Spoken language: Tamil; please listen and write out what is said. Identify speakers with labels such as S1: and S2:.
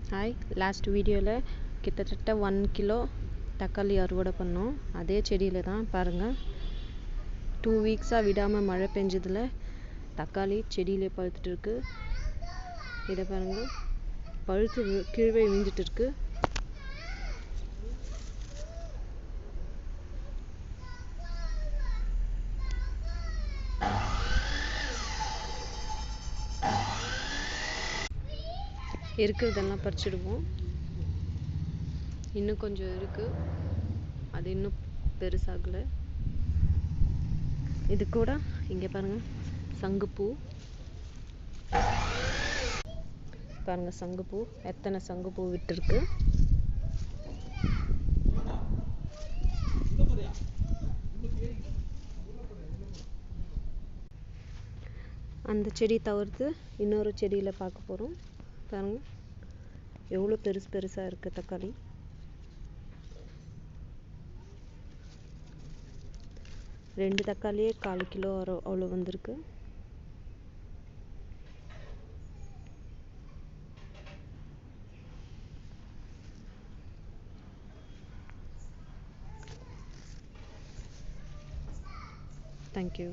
S1: ஹாய், லாஸ்ட் வீடியோவில் கிட்டத்தட்ட 1 கிலோ தக்காளி அறுவடை பண்ணோம். அதே செடியில் தான் பாருங்கள், 2 வீக்ஸாக விடாமல் மழை பெஞ்சதில் தக்காளி செடியிலே பழுத்துட்டு இருக்கு. இதை பாருங்கள், பழுத்து கீழே விழுந்துட்டு இருக்கு. இருக்கிறதெல்லாம் பறிச்சிடுவோம். இன்னும் கொஞ்சம் இருக்கு, அது இன்னும் பெருசாகலை. இது கூட இங்கே பாருங்க, சங்குப்பூ பாருங்க, சங்குப்பூ எத்தனை சங்குப்பூ விட்டுருக்கு. அந்த செடி தவிர்த்து இன்னொரு செடியில் பார்க்க போகிறோம். பாருங்க, எவ்வளோ பெருசாக இருக்குது தக்காளி. ரெண்டு தக்காளியே 1/4 கிலோ அவ்வளோ வந்திருக்கு. தேங்க்யூ.